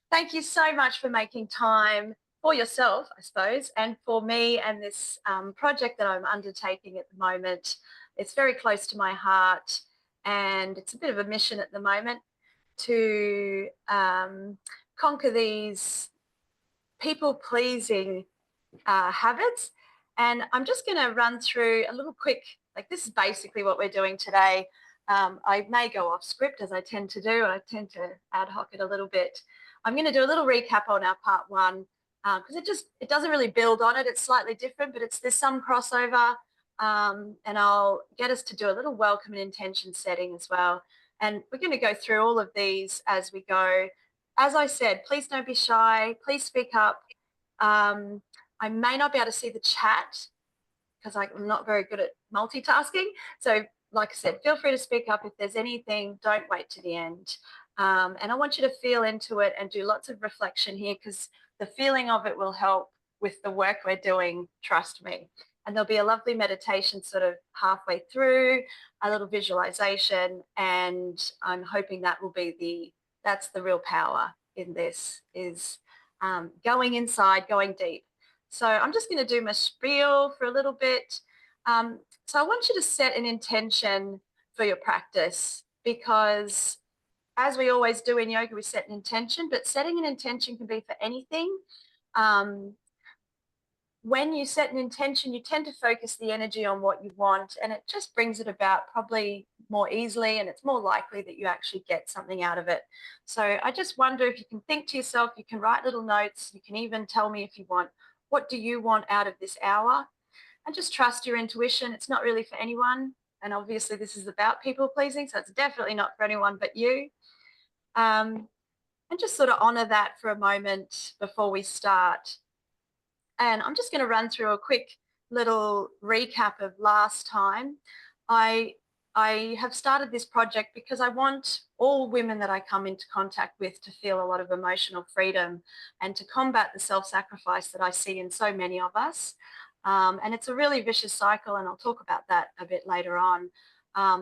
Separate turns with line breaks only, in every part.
Thank you so much for making time for yourself, I suppose, and for me and this project that I'm undertaking at the moment. It's very close to my heart, and it's a bit of a mission at the moment to conquer these people-pleasing habits. And I'm just going to run through a little quick, like this is basically what we're doing today. I may go off script as I tend to do. I tend to ad hoc it a little bit. I'm going to do a little recap on our part one because it doesn't really build on it. It's slightly different, but there's some crossover. And I'll get us to do a little welcome and intention setting as well. And we're going to go through all of these as we go. As I said, please don't be shy. Please speak up. I may not be able to see the chat because I'm not very good at multitasking. So like I said, feel free to speak up if there's anything. Don't wait to the end. And I want you to feel into it and do lots of reflection here because the feeling of it will help with the work we're doing, trust me. And there'll be a lovely meditation sort of halfway through, a little visualization, and I'm hoping that's the real power in this is going inside, going deep. So I'm just going to do my spiel for a little bit. So I want you to set an intention for your practice because as we always do in yoga, we set an intention, but setting an intention can be for anything. When you set an intention, you tend to focus the energy on what you want and it just brings it about probably more easily and it's more likely that you actually get something out of it. So I just wonder if you can think to yourself, you can write little notes, you can even tell me if you want, what do you want out of this hour? And just trust your intuition. It's not really for anyone. And obviously this is about people pleasing, so it's definitely not for anyone but you. And just sort of honor that for a moment before we start. And I'm just going to run through a quick little recap of last time. I have started this project because I want all women that I come into contact with to feel a lot of emotional freedom and to combat the self-sacrifice that I see in so many of us. And it's a really vicious cycle, and I'll talk about that a bit later on.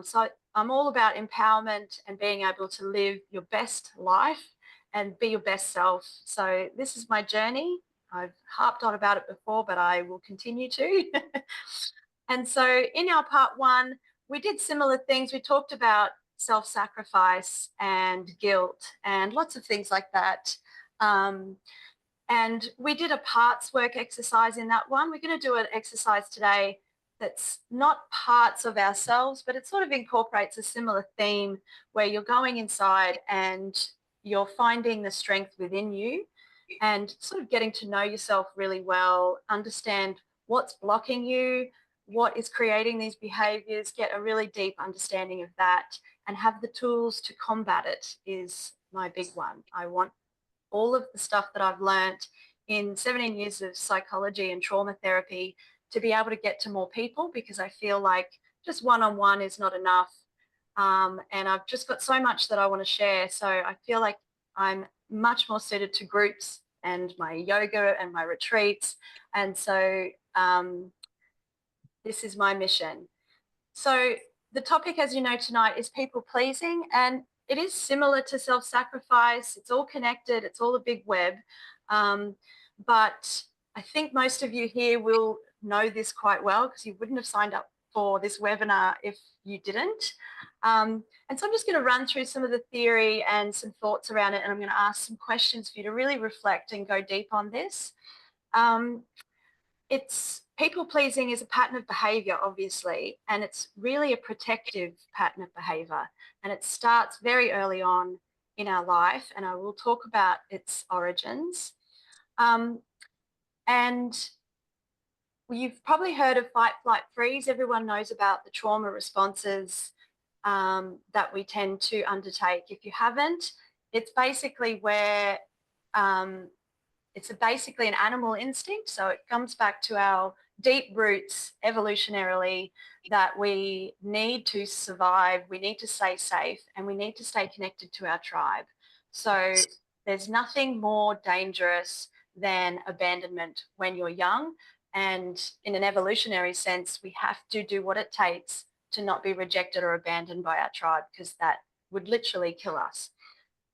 So I'm all about empowerment and being able to live your best life and be your best self. So this is my journey. I've harped on about it before, but I will continue to. And so in our part one, we did similar things. We talked about self-sacrifice and guilt and lots of things like that. And we did a parts work exercise in that one. We're going to do an exercise today that's not parts of ourselves, but it sort of incorporates a similar theme where you're going inside and you're finding the strength within you and sort of getting to know yourself really well, understand what's blocking you, what is creating these behaviors, get a really deep understanding of that and have the tools to combat it is my big one. I want all of the stuff that I've learned in 17 years of psychology and trauma therapy to be able to get to more people because I feel like just one-on-one is not enough. And I've just got so much that I want to share. So I feel like I'm much more suited to groups and my yoga and my retreats. And so this is my mission. So the topic, as you know, tonight is people pleasing, and it is similar to self-sacrifice. It's all connected. It's all a big web. But I think most of you here will know this quite well because you wouldn't have signed up for this webinar if you didn't. And so I'm just going to run through some of the theory and some thoughts around it, and I'm going to ask some questions for you to really reflect and go deep on this. People-pleasing is a pattern of behavior, obviously, and it's really a protective pattern of behavior. And it starts very early on in our life, and I will talk about its origins. And you've probably heard of fight, flight, freeze. Everyone knows about the trauma responses that we tend to undertake. If you haven't, it's basically where it's basically an animal instinct. So it comes back to our deep roots evolutionarily that we need to survive, we need to stay safe, and we need to stay connected to our tribe. So there's nothing more dangerous than abandonment when you're young. And in an evolutionary sense, we have to do what it takes to not be rejected or abandoned by our tribe because that would literally kill us.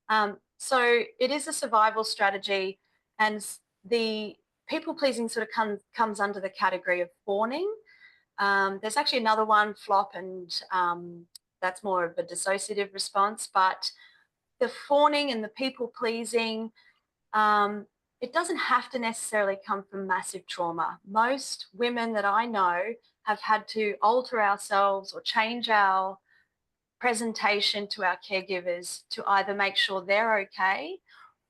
So it is a survival strategy, and the people pleasing sort of comes under the category of fawning. There's actually another one, flop, and that's more of a dissociative response. But the fawning and the people pleasing, it doesn't have to necessarily come from massive trauma. Most women that I know have had to alter ourselves or change our presentation to our caregivers to either make sure they're okay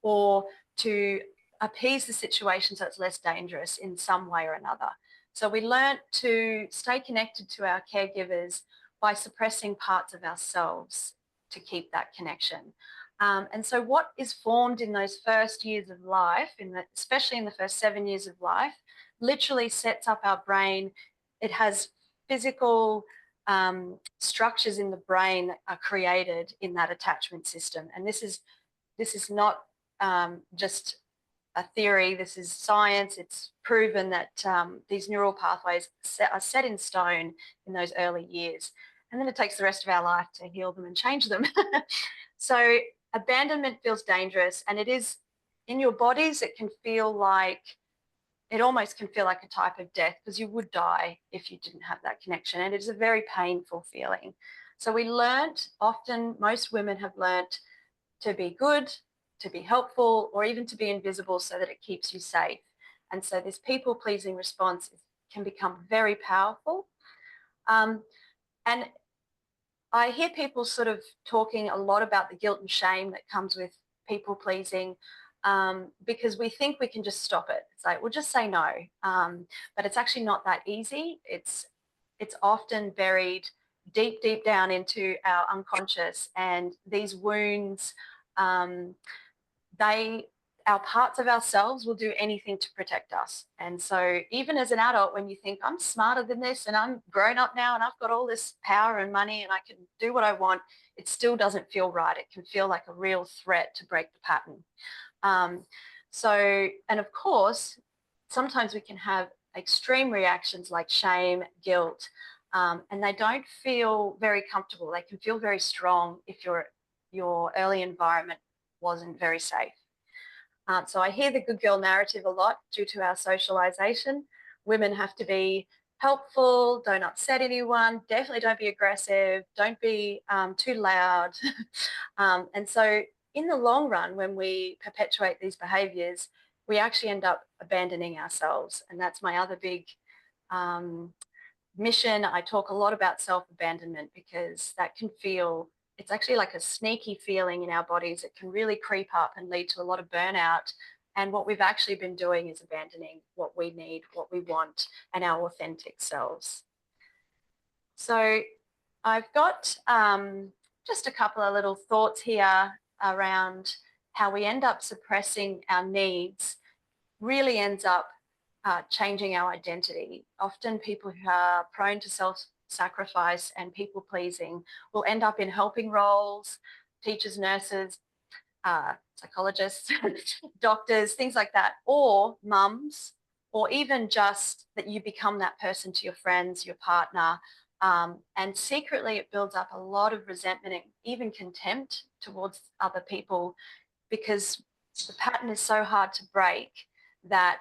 or to appease the situation so it's less dangerous in some way or another. So we learnt to stay connected to our caregivers by suppressing parts of ourselves to keep that connection. And so what is formed in those first years of life, especially in the first 7 years of life, literally sets up our brain. It has physical structures in the brain that are created in that attachment system. And this is not just a theory. This is science. It's proven that these neural pathways are set in stone in those early years. And then it takes the rest of our life to heal them and change them. So abandonment feels dangerous, and it is in your bodies. It almost can feel like a type of death, because you would die if you didn't have that connection. And it is a very painful feeling. So most women have learnt to be good, to be helpful, or even to be invisible so that it keeps you safe. And so this people-pleasing response can become very powerful. And I hear people sort of talking a lot about the guilt and shame that comes with people-pleasing, because we think we can just stop it. It's like, we'll just say no. But it's actually not that easy. It's often buried deep, deep down into our unconscious, and these wounds, our parts of ourselves will do anything to protect us. And so even as an adult, when you think, I'm smarter than this and I'm grown up now and I've got all this power and money and I can do what I want, it still doesn't feel right. It can feel like a real threat to break the pattern. And of course, sometimes we can have extreme reactions like shame, guilt, and they don't feel very comfortable. They can feel very strong if your early environment wasn't very safe. So I hear the good girl narrative a lot due to our socialization. Women have to be helpful, don't upset anyone, definitely don't be aggressive, don't be too loud. And so in the long run, when we perpetuate these behaviours, we actually end up abandoning ourselves. And that's my other big mission. I talk a lot about self-abandonment because it's actually like a sneaky feeling in our bodies. It can really creep up and lead to a lot of burnout. And what we've actually been doing is abandoning what we need, what we want, and our authentic selves. So I've got just a couple of little thoughts here around how we end up suppressing our needs really ends up changing our identity. Often people who are prone to self-sacrifice and people-pleasing will end up in helping roles, teachers, nurses, psychologists, doctors, things like that, or mums, or even just that you become that person to your friends, your partner, and secretly it builds up a lot of resentment and even contempt towards other people, because the pattern is so hard to break that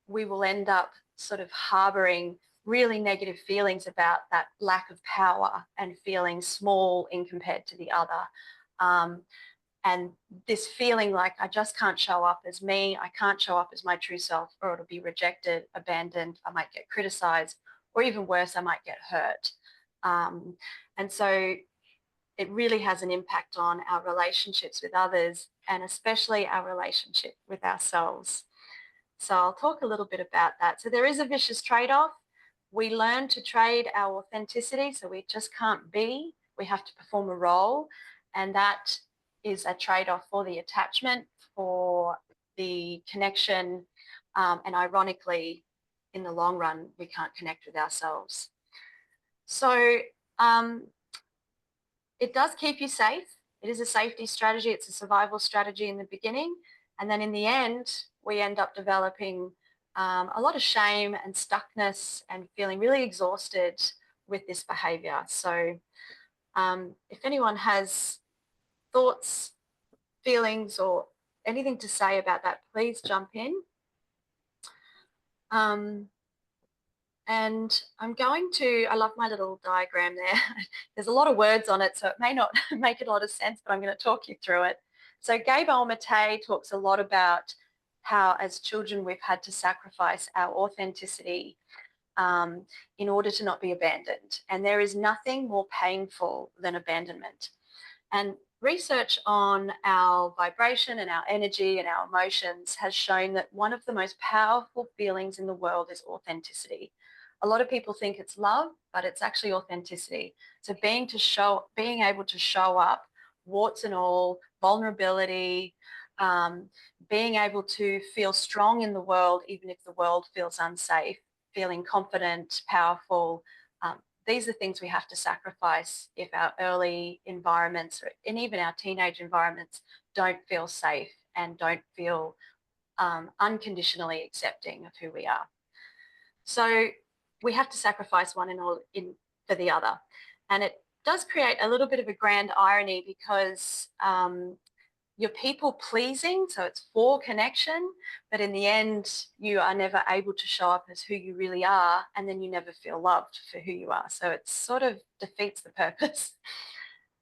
we will end up sort of harboring really negative feelings about that lack of power and feeling small in compared to the other. And this feeling like I just can't show up as me, I can't show up as my true self, or it'll be rejected, abandoned, I might get criticized, or even worse, I might get hurt. And so it really has an impact on our relationships with others, and especially our relationship with ourselves. So I'll talk a little bit about that. So there is a vicious trade-off. We learn to trade our authenticity, so we just can't be. We have to perform a role, and that is a trade-off for the attachment, for the connection, and ironically, in the long run, we can't connect with ourselves. So it does keep you safe. It is a safety strategy. It's a survival strategy in the beginning. And then in the end, we end up developing a lot of shame and stuckness and feeling really exhausted with this behavior. So if anyone has thoughts feelings or anything to say about that, please jump in. And I'm going to, I love my little diagram there. There's a lot of words on it, so it may not make a lot of sense, but I'm going to talk you through it. So Gabor Mate talks a lot about how as children we've had to sacrifice our authenticity in order to not be abandoned. And there is nothing more painful than abandonment. And research on our vibration and our energy and our emotions has shown that one of the most powerful feelings in the world is authenticity. A lot of people think it's love, but it's actually authenticity. So being able to show up, warts and all, vulnerability, being able to feel strong in the world, even if the world feels unsafe, feeling confident, powerful. These are things we have to sacrifice if our early environments and even our teenage environments don't feel safe and don't feel unconditionally accepting of who we are. So we have to sacrifice one for the other. And it does create a little bit of a grand irony because you're people pleasing, so it's for connection, but in the end, you are never able to show up as who you really are, and then you never feel loved for who you are. So it sort of defeats the purpose.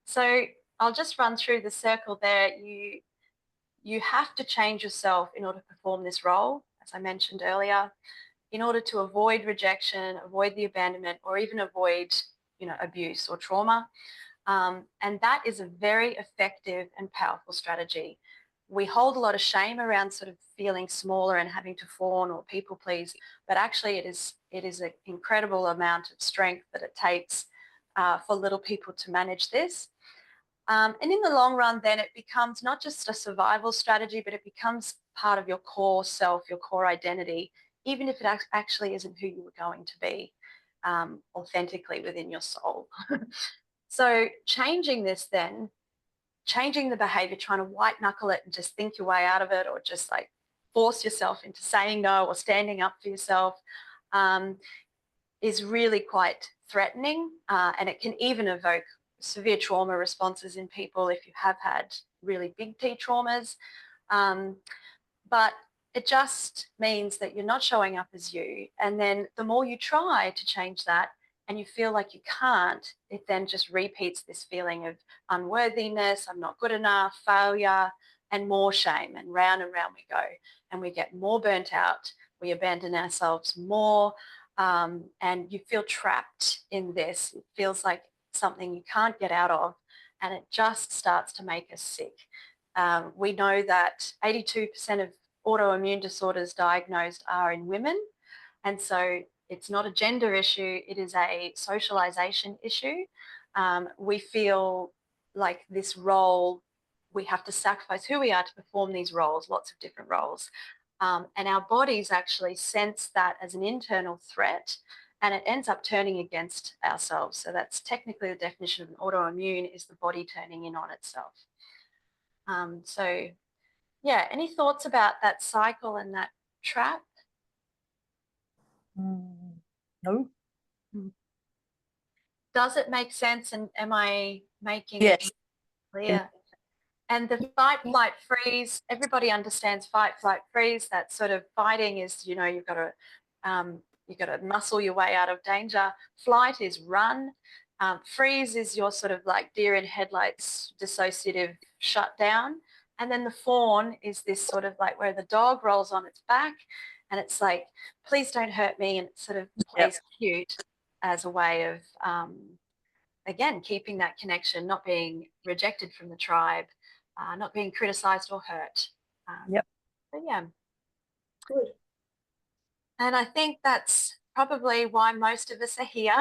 So I'll just run through the circle there. You have to change yourself in order to perform this role, as I mentioned earlier, in order to avoid rejection, avoid the abandonment, or even avoid, abuse or trauma. And that is a very effective and powerful strategy. We hold a lot of shame around sort of feeling smaller and having to fawn or people please, but actually it is an incredible amount of strength that it takes for little people to manage this. And in the long run, then it becomes not just a survival strategy, but it becomes part of your core self, your core identity, even if it actually isn't who you were going to be authentically within your soul. So changing this then, changing the behavior, trying to white knuckle it and just think your way out of it, or just like force yourself into saying no or standing up for yourself is really quite threatening. And it can even evoke severe trauma responses in people if you have had really big T traumas. But it just means that you're not showing up as you. And then the more you try to change that, and you feel like you can't, it then just repeats this feeling of unworthiness, I'm not good enough, failure, and more shame. And round we go. And we get more burnt out. We abandon ourselves more. And you feel trapped in this. It feels like something you can't get out of. And it just starts to make us sick. We know that 82% of autoimmune disorders diagnosed are in women. And so it's not a gender issue, it is a socialization issue. We feel like this role, we have to sacrifice who we are to perform these roles, lots of different roles. And our bodies actually sense that as an internal threat, and it ends up turning against ourselves. So that's technically the definition of an autoimmune, is the body turning in on itself. So yeah, any thoughts about that cycle and that trap?
No.
Does it make sense, and am I making
Yes.
it clear? And the fight, flight, freeze, everybody understands fight, flight, freeze. That sort of fighting is, you've got to muscle your way out of danger. Flight is run. Freeze is your sort of like deer in headlights, dissociative shutdown. And then the fawn is this sort of like where the dog rolls on its back and it's like, please don't hurt me. And it sort of plays cute as a way of, again, keeping that connection, not being rejected from the tribe, not being criticized or hurt. But yeah.
Good.
And I think that's probably why most of us are here.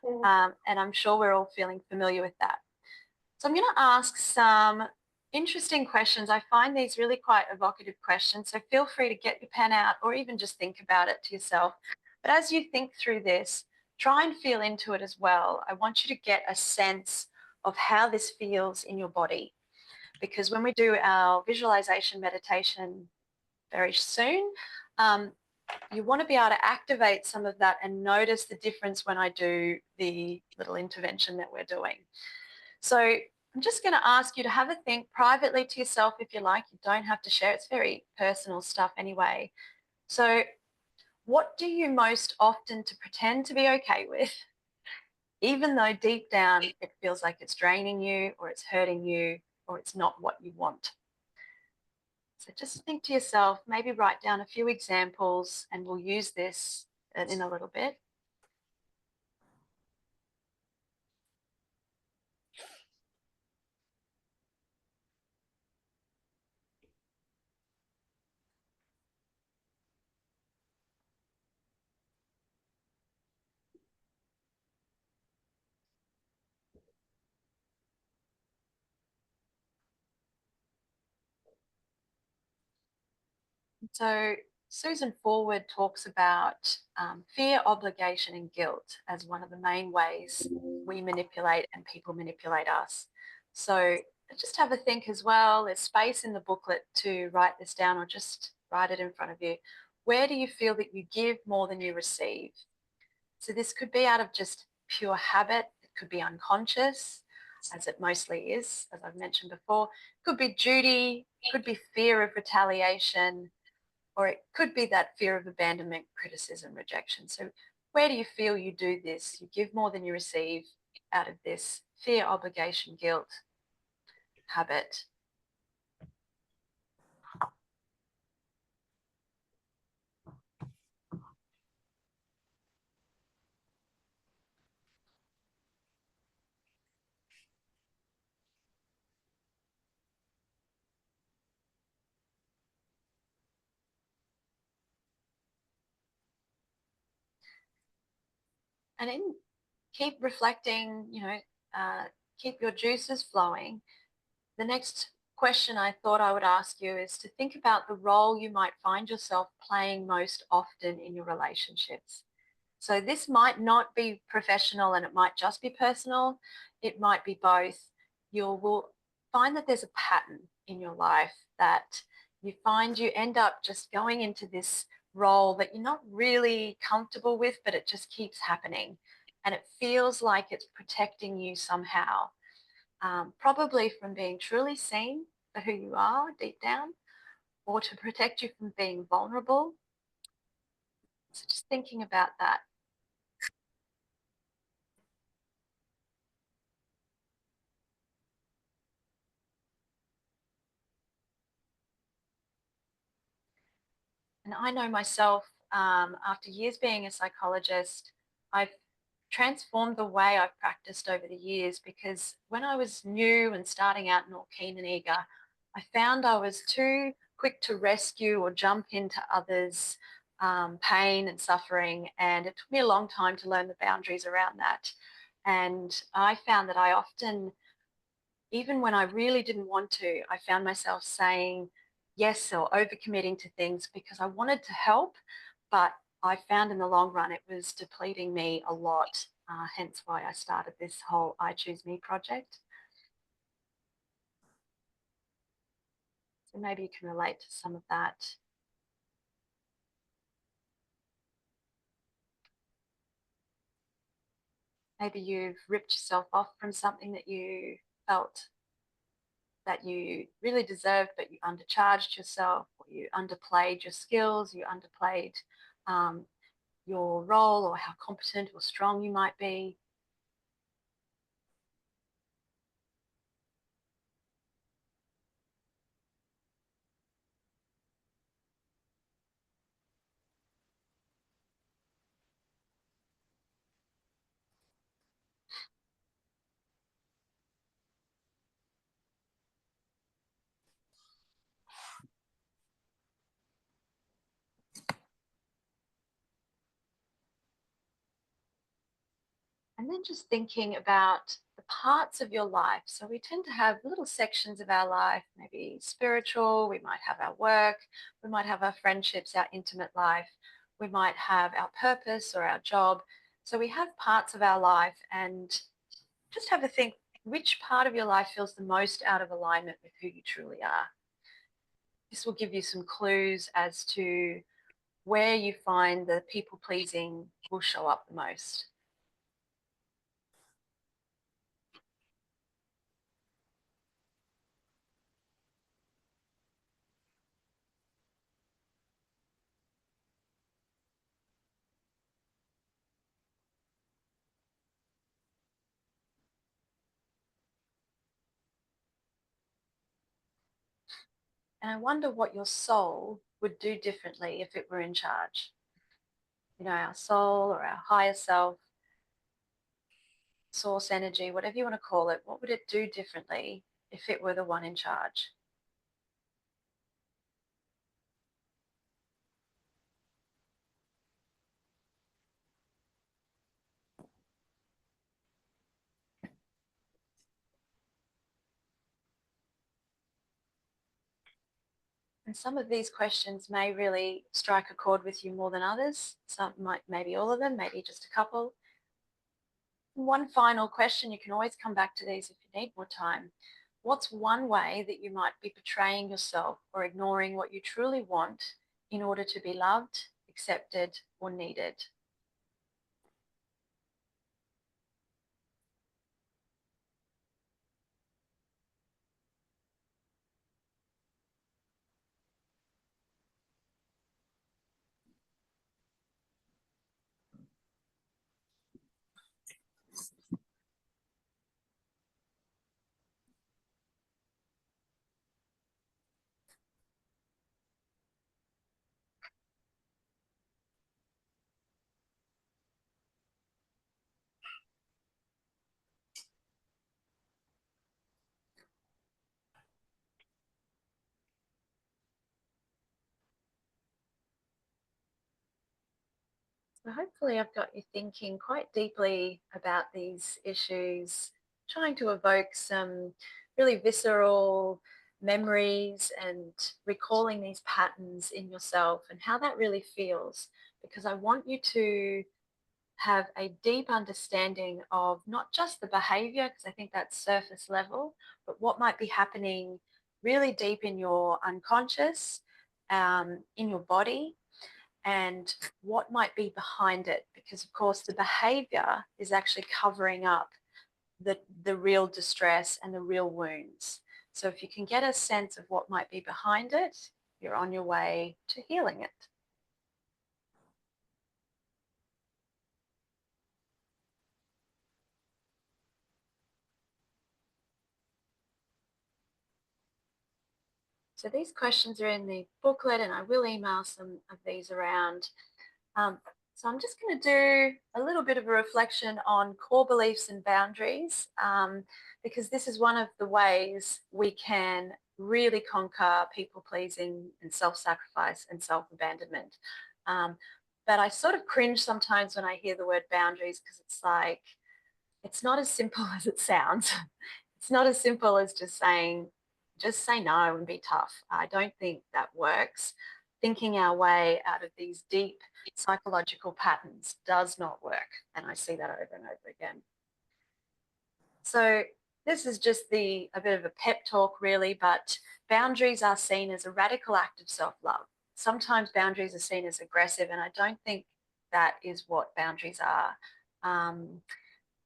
And I'm sure we're all feeling familiar with that. So I'm going to ask some interesting questions. I find these really quite evocative questions. So feel free to get your pen out or even just think about it to yourself. But as you think through this, try and feel into it as well. I want you to get a sense of how this feels in your body. Because when we do our visualization meditation very soon, you want to be able to activate some of that and notice the difference when I do the little intervention that we're doing. So I'm just going to ask you to have a think privately to yourself if you like. You don't have to share. It's very personal stuff anyway. So what do you most often to pretend to be okay with, even though deep down it feels like it's draining you or it's hurting you or it's not what you want? So just think to yourself, maybe write down a few examples and we'll use this in a little bit. So Susan Forward talks about fear, obligation, and guilt as one of the main ways we manipulate and people manipulate us. So just have a think as well. There's space in the booklet to write this down or just write it in front of you. Where do you feel that you give more than you receive? So this could be out of just pure habit. It could be unconscious, as it mostly is, as I've mentioned before. It could be duty, could be fear of retaliation, or it could be that fear of abandonment, criticism, rejection. So where do you feel you do this? You give more than you receive out of this fear, obligation, guilt, habit. And then keep reflecting, keep your juices flowing. The next question I thought I would ask you is to think about the role you might find yourself playing most often in your relationships. So this might not be professional and it might just be personal. It might be both. You will find that there's a pattern in your life that you find you end up just going into this role that you're not really comfortable with, but it just keeps happening. And it feels like it's protecting you somehow, probably from being truly seen for who you are deep down, or to protect you from being vulnerable. So just thinking about that. And I know myself, after years being a psychologist, I've transformed the way I've practiced over the years, because when I was new and starting out and all keen and eager, I found I was too quick to rescue or jump into others' pain and suffering. And it took me a long time to learn the boundaries around that. And I found that I often, even when I really didn't want to, I found myself saying yes or overcommitting to things because I wanted to help, but I found in the long run it was depleting me a lot, hence why I started this whole I Choose Me project. So maybe you can relate to some of that. Maybe you've ripped yourself off from something that you felt that you really deserved, but you undercharged yourself, or you underplayed your skills, you underplayed um, your role or how competent or strong you might be. And then just thinking about the parts of your life. So we tend to have little sections of our life, maybe spiritual, we might have our work, we might have our friendships, our intimate life, we might have our purpose or our job. So we have parts of our life, and just have a think, which part of your life feels the most out of alignment with who you truly are. This will give you some clues as to where you find the people pleasing will show up the most. And I wonder what your soul would do differently if it were in charge. You know, our soul or our higher self, source energy, whatever you want to call it, what would it do differently if it were the one in charge? And some of these questions may really strike a chord with you more than others. Some might, maybe all of them, maybe just a couple. One final question, you can always come back to these if you need more time. What's one way that you might be betraying yourself or ignoring what you truly want in order to be loved, accepted, or needed? So hopefully I've got you thinking quite deeply about these issues, trying to evoke some really visceral memories and recalling these patterns in yourself and how that really feels, because I want you to have a deep understanding of not just the behavior, because I think that's surface level, but what might be happening really deep in your unconscious, in your body, and what might be behind it. Because, of course, the behavior is actually covering up the real distress and the real wounds. So if you can get a sense of what might be behind it, you're on your way to healing it. So these questions are in the booklet, and I will email some of these around. Um, so I'm just going to do a little bit of a reflection on core beliefs and boundaries, because this is one of the ways we can really conquer people pleasing and self-sacrifice and self-abandonment. But I sort of cringe sometimes when I hear the word boundaries, because it's like, it's not as simple as it sounds. It's not as simple as just say no and be tough. I don't think that works. Thinking our way out of these deep psychological patterns does not work. And I see that over and over again. So this is just a bit of a pep talk, really, but boundaries are seen as a radical act of self-love. Sometimes boundaries are seen as aggressive, and I don't think that is what boundaries are. Um,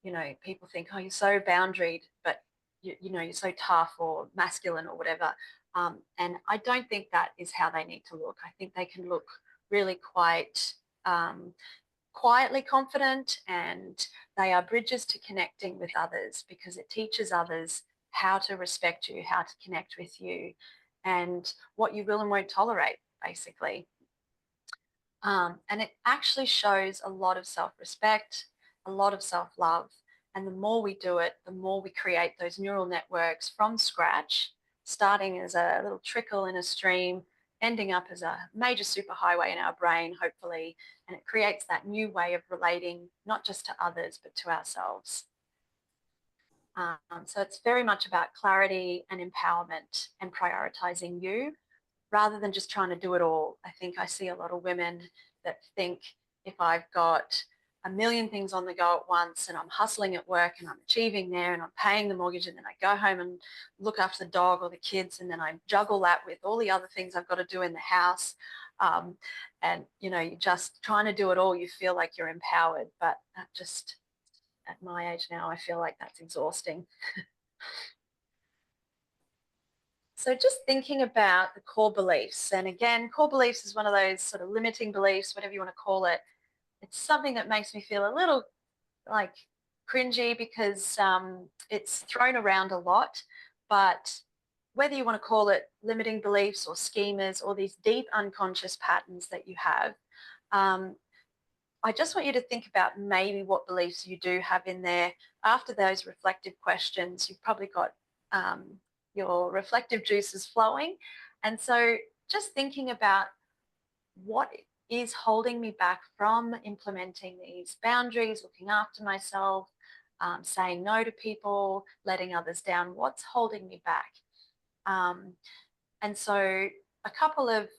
you know, people think, oh, you're so boundaried, but you're so tough or masculine or whatever. And I don't think that is how they need to look. I think they can look really quite quietly confident, and they are bridges to connecting with others, because it teaches others how to respect you, how to connect with you, and what you will and won't tolerate, basically. And it actually shows a lot of self-respect, a lot of self-love. And the more we do it, the more we create those neural networks from scratch, starting as a little trickle in a stream, ending up as a major superhighway in our brain, hopefully. And it creates that new way of relating, not just to others, but to ourselves. So it's very much about clarity and empowerment and prioritizing you, rather than just trying to do it all. I think I see a lot of women that think, if I've got a million things on the go at once and I'm hustling at work and I'm achieving there and I'm paying the mortgage, and then I go home and look after the dog or the kids, and then I juggle that with all the other things I've got to do in the house. And, you're just trying to do it all. You feel like you're empowered, but just at my age now, I feel like that's exhausting. So just thinking about the core beliefs, and again, core beliefs is one of those sort of limiting beliefs, whatever you want to call it. It's something that makes me feel a little like cringy, because it's thrown around a lot, but whether you want to call it limiting beliefs or schemas or these deep unconscious patterns that you have, I just want you to think about maybe what beliefs you do have in there. After those reflective questions, you've probably got your reflective juices flowing. And so just thinking about what is holding me back from implementing these boundaries, looking after myself, saying no to people, letting others down, what's holding me back? And so a couple of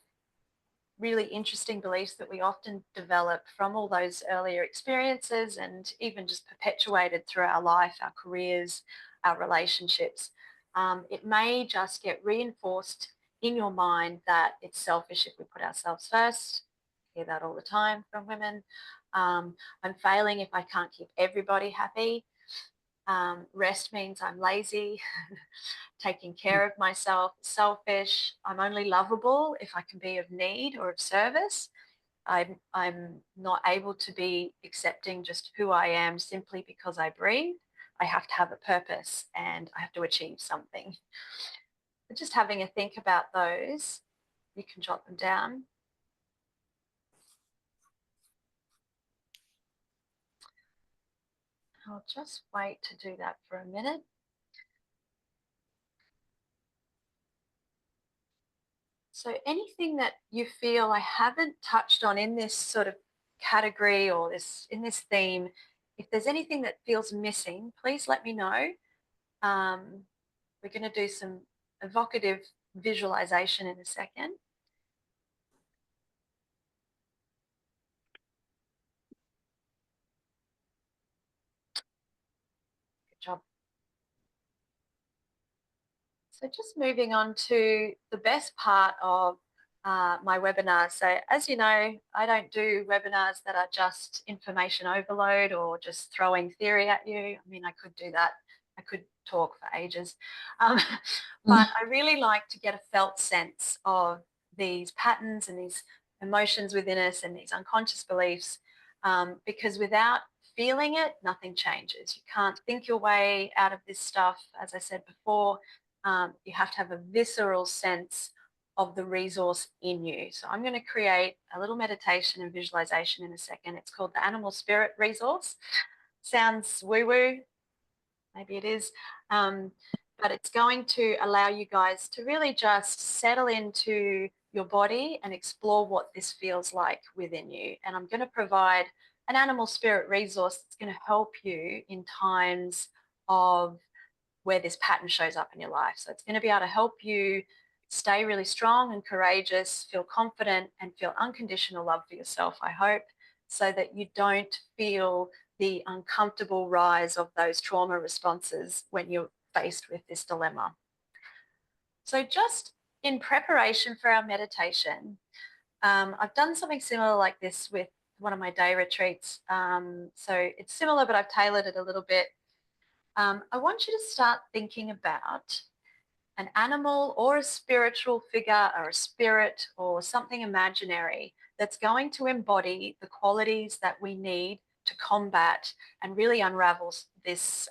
really interesting beliefs that we often develop from all those earlier experiences and even just perpetuated through our life, our careers, our relationships. It may just get reinforced in your mind that it's selfish if we put ourselves first. I hear that all the time from women. I'm failing if I can't keep everybody happy. Rest means I'm lazy. Taking care of myself, selfish. I'm only lovable if I can be of need or of service. I'm not able to be accepting just who I am simply because I breathe. I have to have a purpose and I have to achieve something. But just having a think about those, you can jot them down. I'll just wait to do that for a minute. So anything that you feel I haven't touched on in this sort of category or in this theme, if there's anything that feels missing, please let me know. We're going to do some evocative visualization in a second. Good job. So just moving on to the best part of my webinar. So as you know, I don't do webinars that are just information overload or just throwing theory at you. I mean, I could do that. I could talk for ages. But I really like to get a felt sense of these patterns and these emotions within us and these unconscious beliefs, because without feeling it, nothing changes. You can't think your way out of this stuff. As I said before, you have to have a visceral sense of the resource in you. So I'm going to create a little meditation and visualization in a second. It's called the animal spirit resource. Sounds woo-woo, maybe it is, but it's going to allow you guys to really just settle into your body and explore what this feels like within you. And I'm going to provide an animal spirit resource that's going to help you in times of where this pattern shows up in your life. So it's going to be able to help you stay really strong and courageous, feel confident and feel unconditional love for yourself, I hope, so that you don't feel the uncomfortable rise of those trauma responses when you're faced with this dilemma. So just in preparation for our meditation, I've done something similar like this with one of my day retreats. So it's similar, but I've tailored it a little bit. I want you to start thinking about an animal or a spiritual figure or a spirit or something imaginary that's going to embody the qualities that we need to combat and really unravel this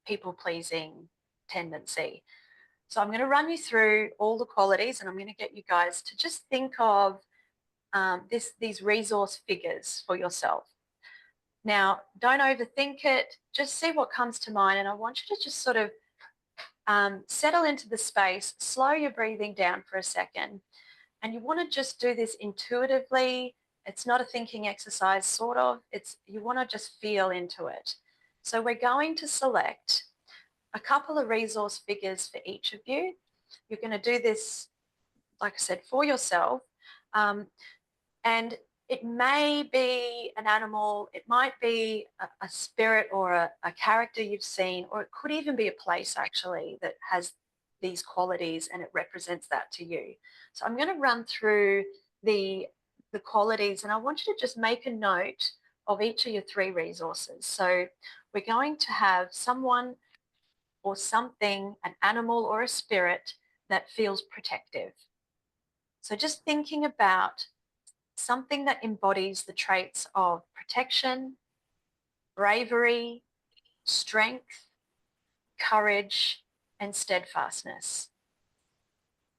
people-pleasing tendency. So I'm going to run you through all the qualities and I'm going to get you guys to just think of these resource figures for yourself. Now, don't overthink it. Just see what comes to mind. And I want you to just sort of settle into the space, slow your breathing down for a second. And you want to just do this intuitively. It's not a thinking exercise, sort of. You want to just feel into it. So we're going to select a couple of resource figures for each of you. You're going to do this, like I said, for yourself. And it may be an animal, it might be a spirit or a character you've seen, or it could even be a place actually that has these qualities and it represents that to you. So I'm going to run through the qualities and I want you to just make a note of each of your three resources. So we're going to have someone or something, an animal or a spirit that feels protective. So just thinking about something that embodies the traits of protection, bravery, strength, courage, and steadfastness.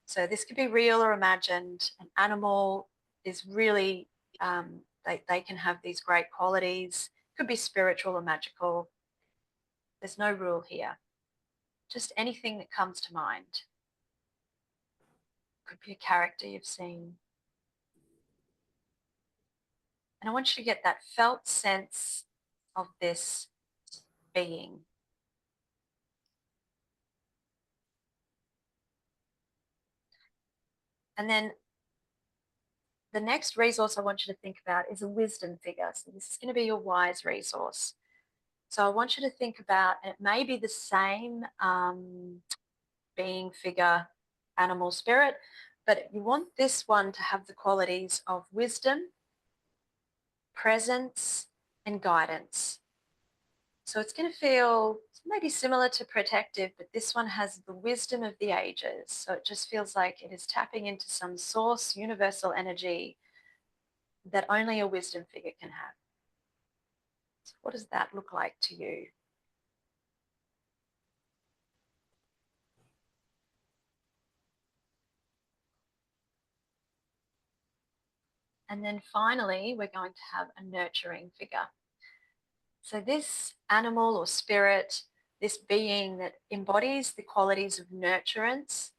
So this could be real or imagined. An animal is really, they can have these great qualities. Could be spiritual or magical. There's no rule here. Just anything that comes to mind. Could be a character you've seen. And I want you to get that felt sense of this being. And then the next resource I want you to think about is a wisdom figure. So this is going to be your wise resource. So I want you to think about, and it may be the same being, figure, animal, spirit, but you want this one to have the qualities of wisdom, presence, and guidance. So it's going to feel maybe similar to protective, but this one has the wisdom of the ages. So it just feels like it is tapping into some source, universal energy that only a wisdom figure can have. So what does that look like to you? And then finally, we're going to have a nurturing figure. So this animal or spirit, this being that embodies the qualities of nurturance.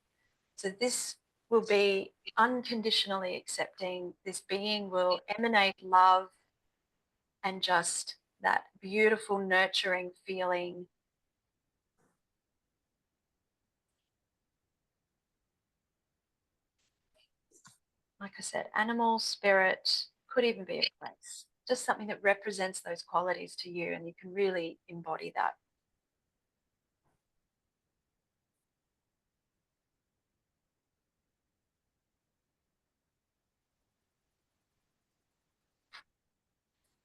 So this will be unconditionally accepting. This being will emanate love and just that beautiful nurturing feeling. Like I said, animal, spirit, could even be a place. Just something that represents those qualities to you, and you can really embody that.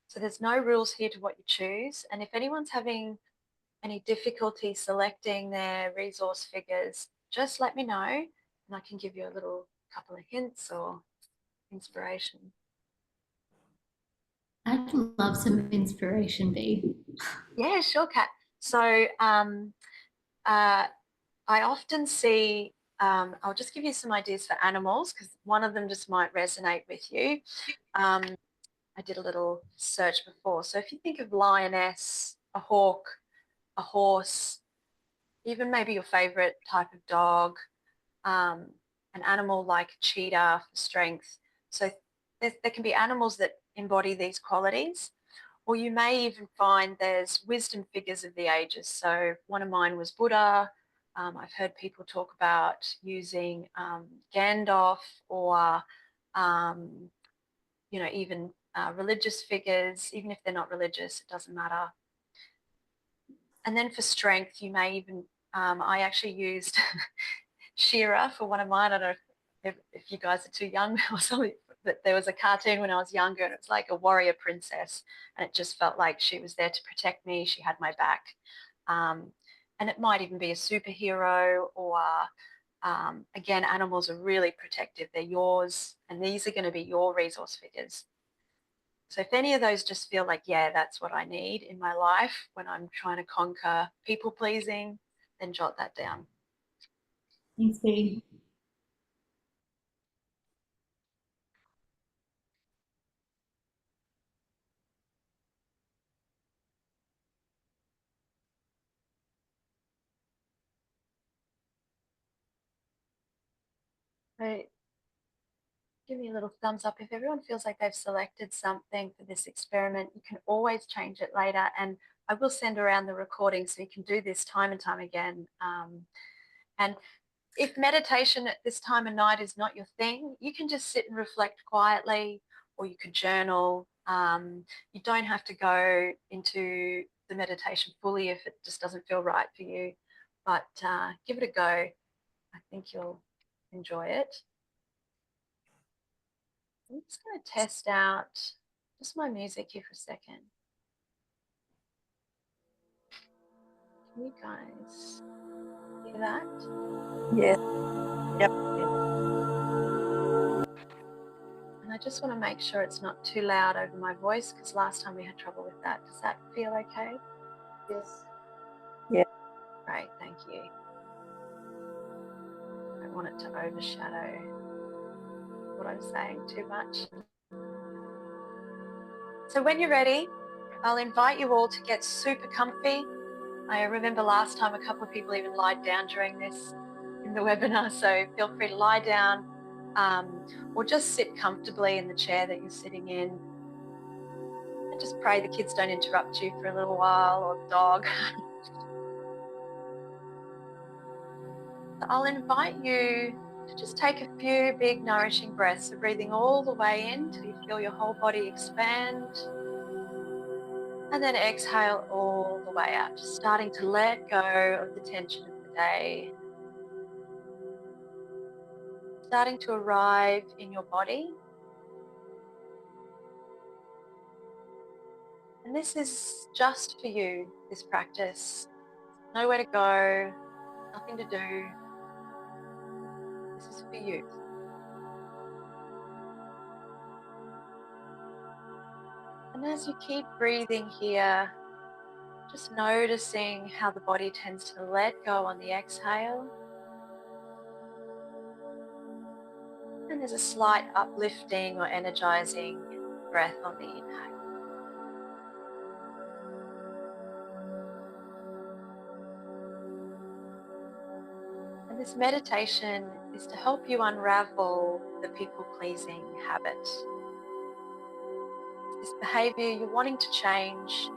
So there's no rules here to what you choose. And if anyone's having any difficulty selecting their resource figures, just let me know and I can give you a little couple of hints or inspiration.
I'd love some inspiration, Bea.
Yeah, sure, Kat. So I often see, I'll just give you some ideas for animals because one of them just might resonate with you. I did a little search before. So if you think of lioness, a hawk, a horse, even maybe your favorite type of dog, an animal like a cheetah for strength. So there can be animals that embody these qualities, or you may even find there's wisdom figures of the ages. So one of mine was Buddha. I've heard people talk about using Gandalf or, even religious figures, even if they're not religious, it doesn't matter. And then for strength, you may even, I actually used Shira for one of mine. I don't know if you guys are too young or something, but there was a cartoon when I was younger and it's like a warrior princess and it just felt like she was there to protect me. She had my back. And it might even be a superhero or, again, animals are really protective. They're yours and these are going to be your resource figures. So if any of those just feel like, yeah, that's what I need in my life when I'm trying to conquer people pleasing, then jot that down.
Thanks, Bea.
So give me a little thumbs up if everyone feels like they've selected something for this experiment. You can always change it later, and I will send around the recording so you can do this time and time again. And if meditation at this time of night is not your thing, you can just sit and reflect quietly, or you could journal. You don't have to go into the meditation fully if it just doesn't feel right for you, but give it a go. I think you'll enjoy it. I'm just going to test out just my music here for a second. Can you guys hear that?
Yes. Yep.
And I just want to make sure it's not too loud over my voice because last time we had trouble with that. Does that feel okay?
Yes. Yeah.
Great, thank you. Right, don't want it to overshadow what I'm saying too much. So when you're ready, I'll invite you all to get super comfy. I remember last time a couple of people even lied down during this in the webinar, so feel free to lie down or just sit comfortably in the chair that you're sitting in. And just pray the kids don't interrupt you for a little while, or the dog. I'll invite you to just take a few big nourishing breaths, so breathing all the way in till you feel your whole body expand. And then exhale all the way out, just starting to let go of the tension of the day. Starting to arrive in your body. And this is just for you, this practice. Nowhere to go, nothing to do. This is for you. And as you keep breathing here, just noticing how the body tends to let go on the exhale. And there's a slight uplifting or energizing breath on the inhale. And this meditation is to help you unravel the people-pleasing habit. This behavior you're wanting to change.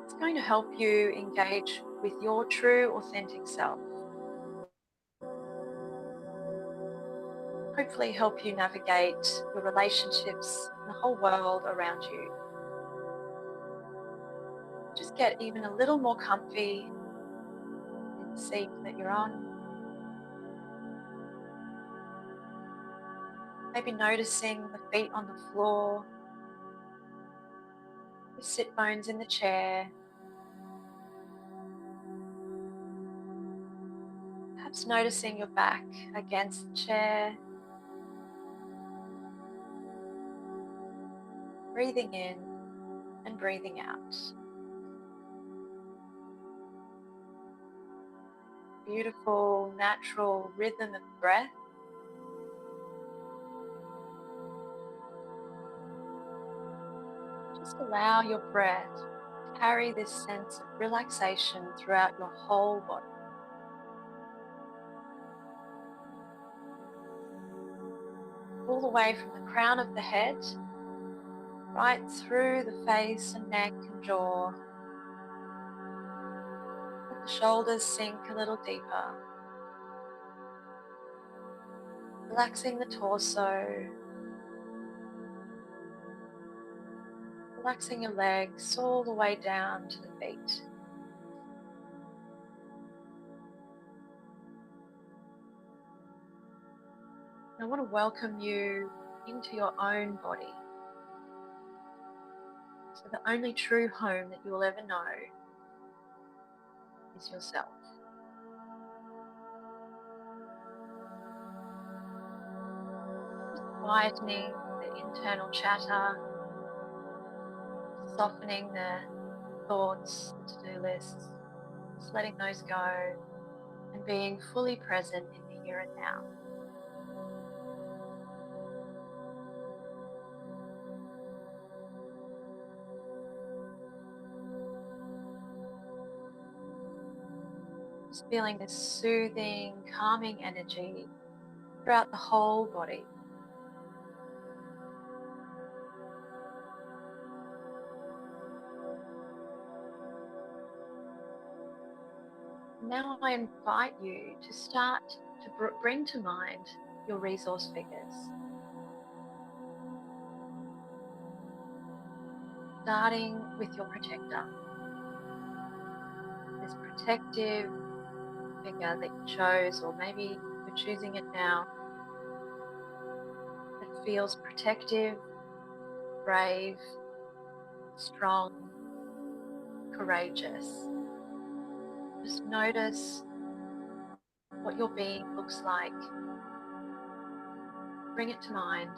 It's going to help you engage with your true, authentic self. Hopefully help you navigate your relationships and the whole world around you. Just get even a little more comfy in the seat that you're on. Maybe noticing the feet on the floor, the sit bones in the chair. Perhaps noticing your back against the chair. Breathing in and breathing out. Beautiful, natural rhythm of breath. Just allow your breath to carry this sense of relaxation throughout your whole body. All the way from the crown of the head, right through the face and neck and jaw. Let the shoulders sink a little deeper. Relaxing the torso. Relaxing your legs all the way down to the feet. I want to welcome you into your own body. So the only true home that you will ever know is yourself. Just quietening the internal chatter, softening the thoughts, the to-do lists, just letting those go and being fully present in the here and now. Just feeling this soothing, calming energy throughout the whole body. Now I invite you to start to bring to mind your resource figures. Starting with your protector. This protective figure that you chose, or maybe you're choosing it now, that feels protective, brave, strong, courageous. Just notice what your being looks like. Bring it to mind.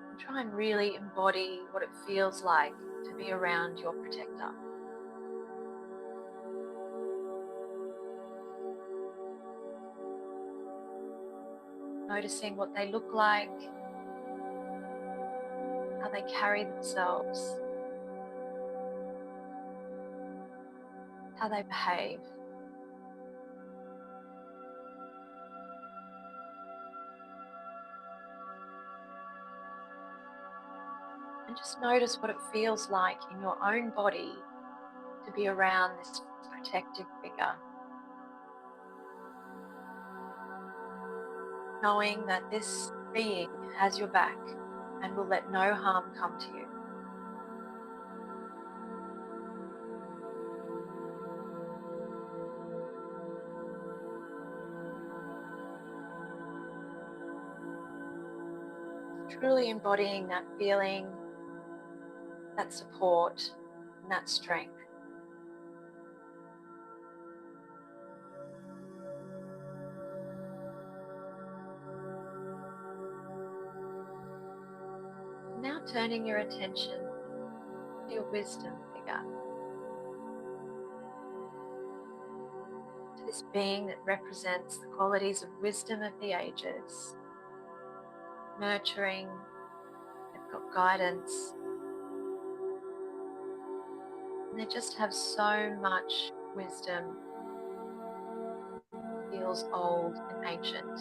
And try and really embody what it feels like to be around your protector. noticing what they look like, how they carry themselves, how they behave. And just notice what it feels like in your own body to be around this protective figure. Knowing that this being has your back and will let no harm come to you. Truly embodying that feeling, that support, and that strength. Now turning your attention to your wisdom figure, to this being that represents the qualities of wisdom of the ages, nurturing, they've got guidance, and they just have so much wisdom, feels old and ancient.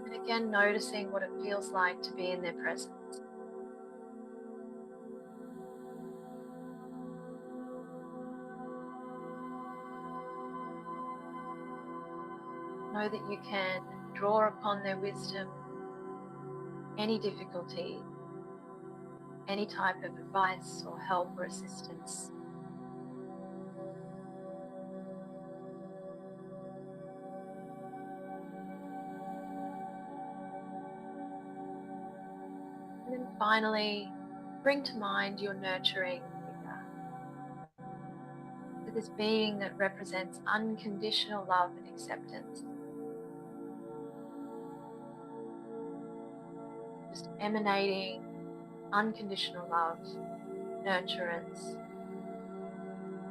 And again, noticing what it feels like to be in their presence. Know that you can draw upon their wisdom, any difficulty, any type of advice or help or assistance. And then finally, bring to mind your nurturing figure. So this being that represents unconditional love and acceptance. Just emanating unconditional love, nurturance,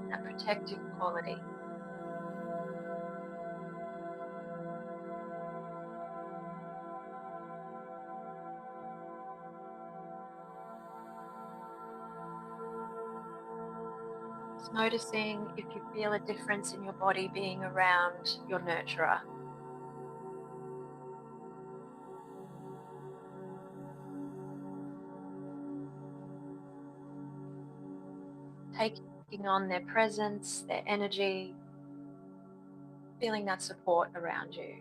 that protective quality. Just noticing if you feel a difference in your body being around your nurturer. Taking on their presence, their energy, feeling that support around you.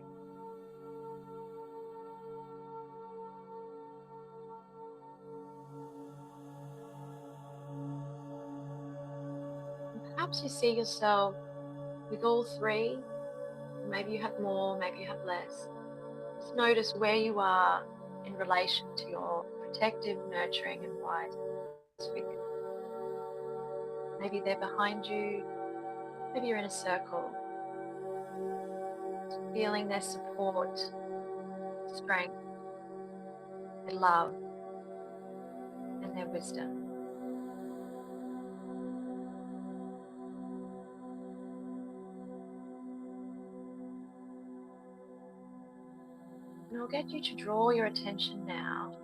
And perhaps you see yourself with all three. Maybe you have more, maybe you have less. Just notice where you are in relation to your protective, nurturing, and wise figure. Maybe they're behind you, maybe you're in a circle. Just feeling their support, strength, their love, and their wisdom. And I'll get you to draw your attention now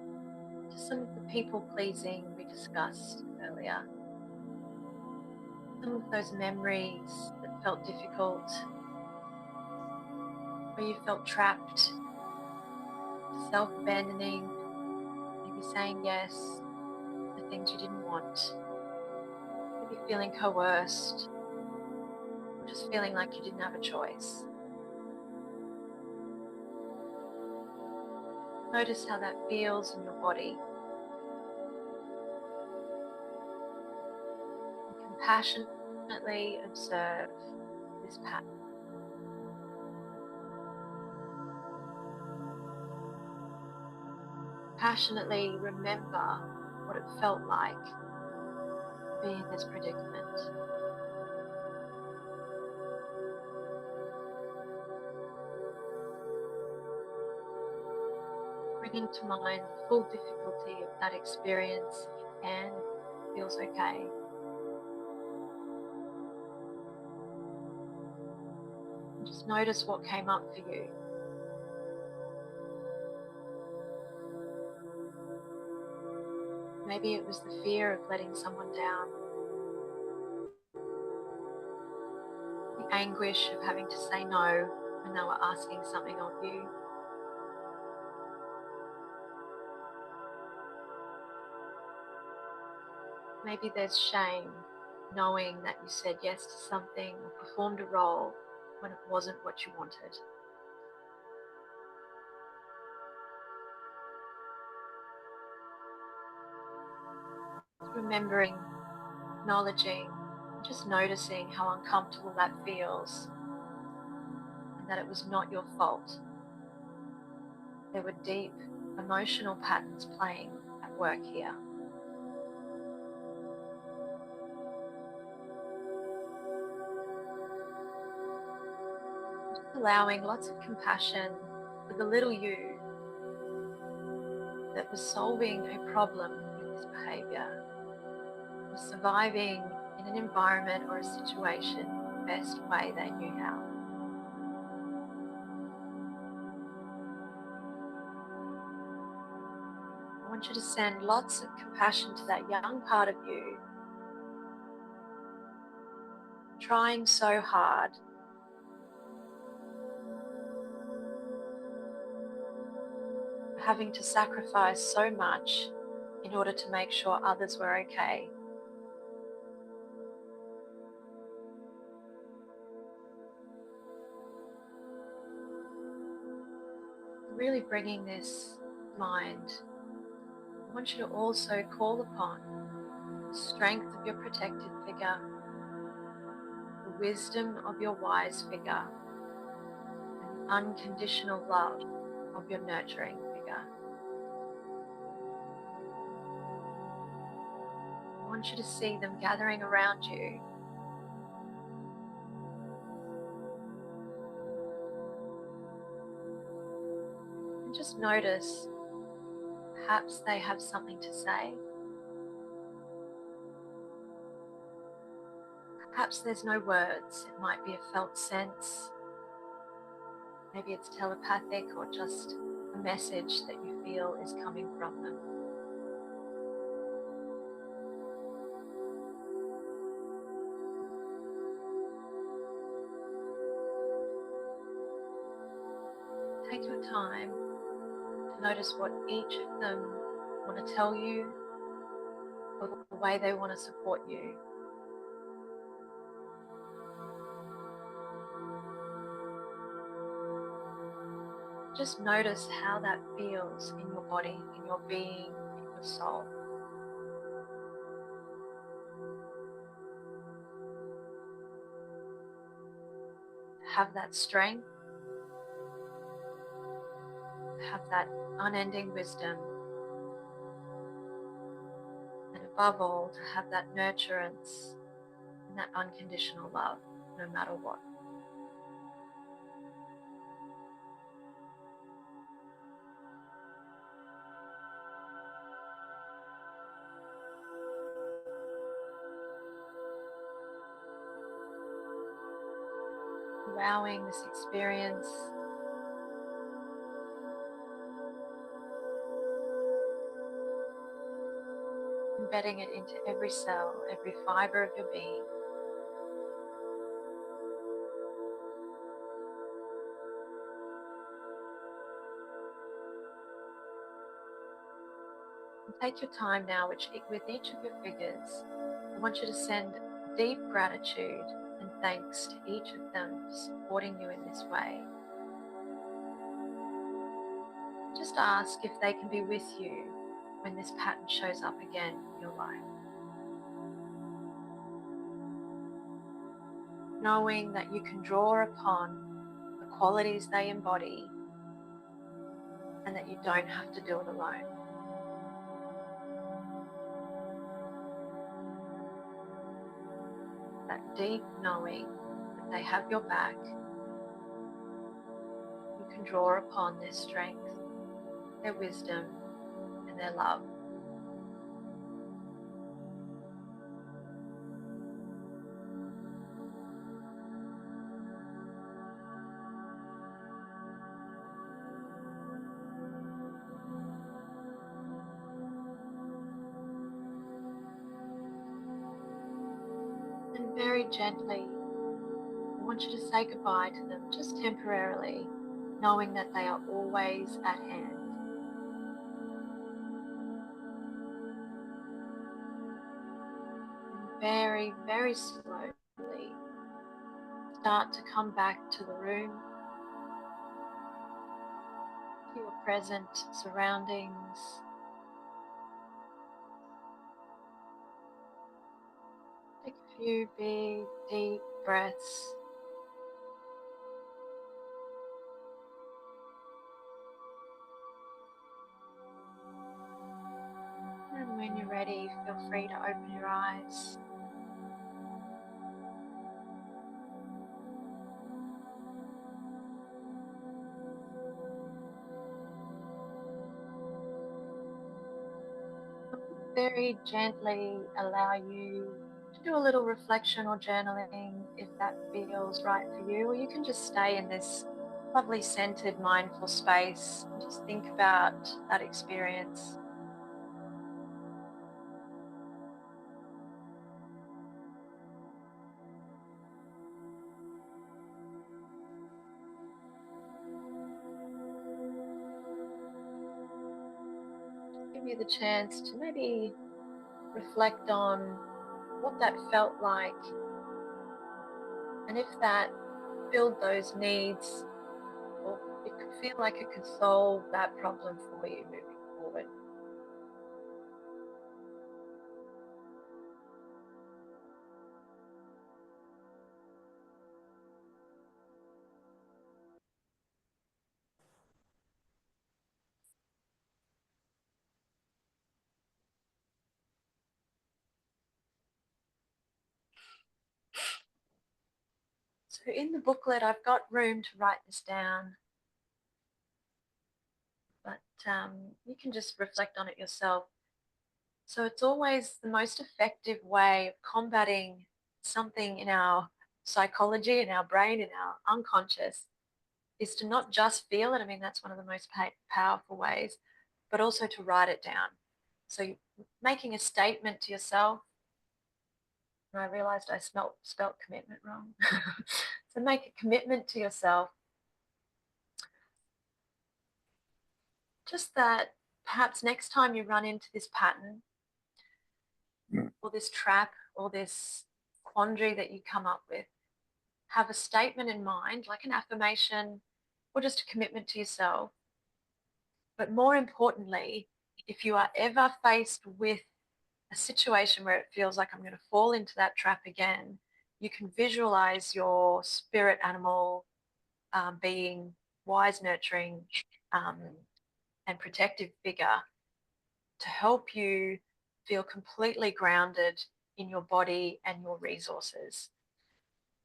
to some of the people pleasing we discussed earlier. Some of those memories that felt difficult, where you felt trapped, self-abandoning, maybe saying yes to things you didn't want, maybe feeling coerced, or just feeling like you didn't have a choice. Notice how that feels in your body. And compassionately observe this pattern. Passionately remember what it felt like to be in this predicament. Bring into mind the full difficulty of that experience if you can, if it feels okay. Just notice what came up for you. Maybe it was the fear of letting someone down, the anguish of having to say no when they were asking something of you. Maybe there's shame, knowing that you said yes to something or performed a role when it wasn't what you wanted. Remembering, acknowledging, just noticing how uncomfortable that feels and that it was not your fault. There were deep emotional patterns playing at work here. Just allowing lots of compassion for the little you that was solving a problem with this behaviour, was surviving in an environment or a situation the best way they knew how. I want you to send lots of compassion to that young part of you, trying so hard, having to sacrifice so much in order to make sure others were okay. Really bringing this to mind, I want you to also call upon the strength of your protected figure, the wisdom of your wise figure, and the unconditional love of your nurturing figure. I want you to see them gathering around you, and just notice, perhaps they have something to say. Perhaps there's no words, it might be a felt sense. Maybe it's telepathic or just a message that you feel is coming from them. Take your time to notice what each of them want to tell you or the way they want to support you. Just notice how that feels in your body, in your being, in your soul. Have that strength, have that unending wisdom, and above all, to have that nurturance and that unconditional love, no matter what. Allowing this experience embedding it into every cell, every fiber of your being. And take your time now, with each of your figures, I want you to send deep gratitude and thanks to each of them for supporting you in this way. Just ask if they can be with you when this pattern shows up again in your life. Knowing that you can draw upon the qualities they embody and that you don't have to do it alone. That deep knowing that they have your back, you can draw upon their strength, their wisdom, and their love. very gently, I want you to say goodbye to them, just temporarily, knowing that they are always at hand. And very, very slowly, start to come back to the room, to your present surroundings. Take a few big, deep breaths. And when you're ready, feel free to open your eyes. Very gently allow you to do a little reflection or journaling if that feels right for you, or you can just stay in this lovely centered mindful space and just think about that experience. Give you the chance to maybe reflect on what that felt like, and if that filled those needs, or it could feel like it could solve that problem for you moving forward. So in the booklet, I've got room to write this down, but you can just reflect on it yourself. So it's always the most effective way of combating something in our psychology, in our brain, in our unconscious, is to not just feel it. I mean, that's one of the most powerful ways, but also to write it down. So making a statement to yourself, and I realized I spelt commitment wrong. So make a commitment to yourself, just that perhaps next time you run into this pattern or this trap or this quandary that you come up with, have a statement in mind, like an affirmation or just a commitment to yourself. But more importantly, if you are ever faced with a situation where it feels like I'm going to fall into that trap again, you can visualize your spirit animal being wise, nurturing, and protective figure to help you feel completely grounded in your body and your resources.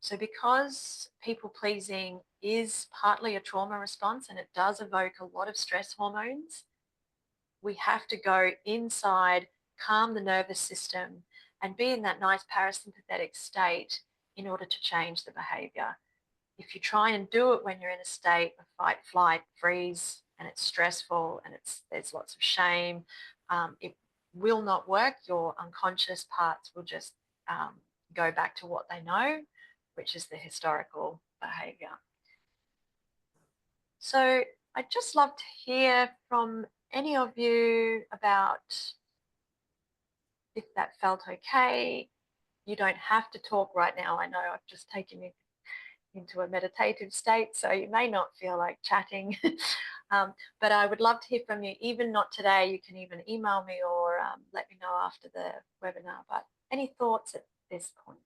So because people pleasing is partly a trauma response and it does evoke a lot of stress hormones, we have to go inside, calm the nervous system, and be in that nice parasympathetic state in order to change the behavior. If you try and do it when you're in a state of fight, flight, freeze, and it's stressful and there's lots of shame, it will not work. Your unconscious parts will just go back to what they know, which is the historical behavior. So I'd just love to hear from any of you about if that felt okay. You don't have to talk right now. I know I've just taken you into a meditative state, so you may not feel like chatting. But I would love to hear from you, even not today. You can even email me or let me know after the webinar. But any thoughts at this point?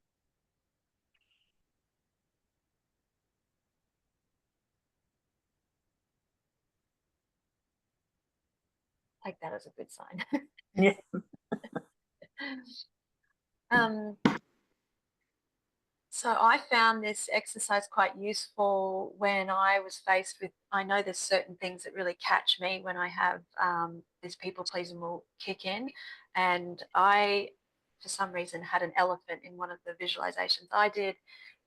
Take that as a good sign.
Yeah.
So I found this exercise quite useful when I was faced with, I know there's certain things that really catch me when I have this people pleasing will kick in. And I, for some reason, had an elephant in one of the visualizations I did.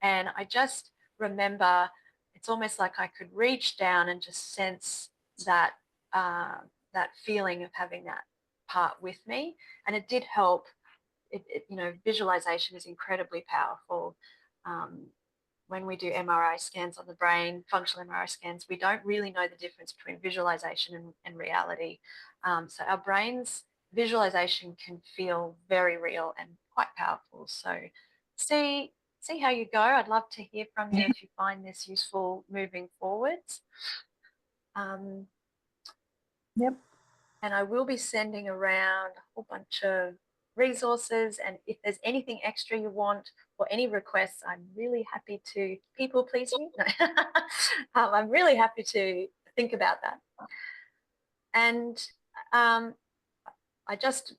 And I just remember it's almost like I could reach down and just sense that, that feeling of having that part with me. And it did help visualization is incredibly powerful. When we do MRI scans on the brain, functional MRI scans, we don't really know the difference between visualization and reality. So our brain's visualization can feel very real and quite powerful. So see how you go. I'd love to hear from you if you find this useful moving forwards.
Yep.
And I will be sending around a whole bunch of resources, and if there's anything extra you want or any requests, I'm really happy to people please you. No. I'm really happy to think about that. And I just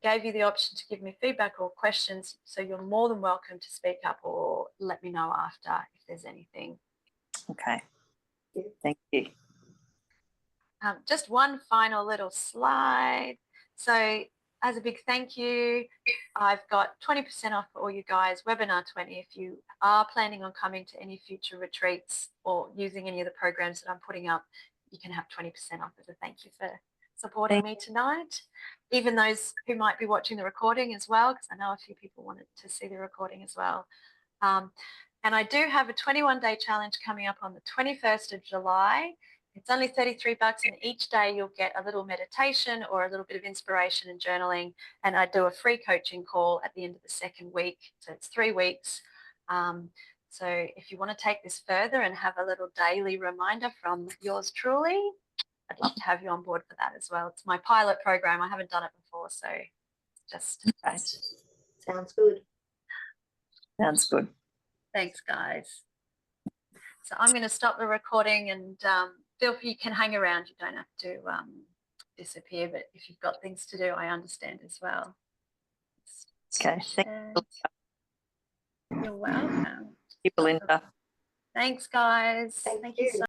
gave you the option to give me feedback or questions, so you're more than welcome to speak up or let me know after if there's anything.
Okay. Thank you.
Just one final little slide. So as a big thank you, I've got 20% off for all you guys, webinar 20. If you are planning on coming to any future retreats or using any of the programs that I'm putting up, you can have 20% off as a thank you for supporting me tonight. Even those who might be watching the recording as well, because I know a few people wanted to see the recording as well. And I do have a 21-day challenge coming up on the 21st of July. It's only $33, and each day you'll get a little meditation or a little bit of inspiration and journaling. And I do a free coaching call at the end of the second week. So it's 3 weeks. So if you want to take this further and have a little daily reminder from yours truly, I'd love to have you on board for that as well. It's my pilot program. I haven't done it before, so just
Sounds good.
Sounds good.
Thanks, guys. So I'm going to stop the recording, and feel free, you can hang around. You don't have to disappear, but if you've got things to do, I understand as well.
Okay. Thank
You're welcome.
you, Belinda.
Thanks, guys.
Thank
you
you.
so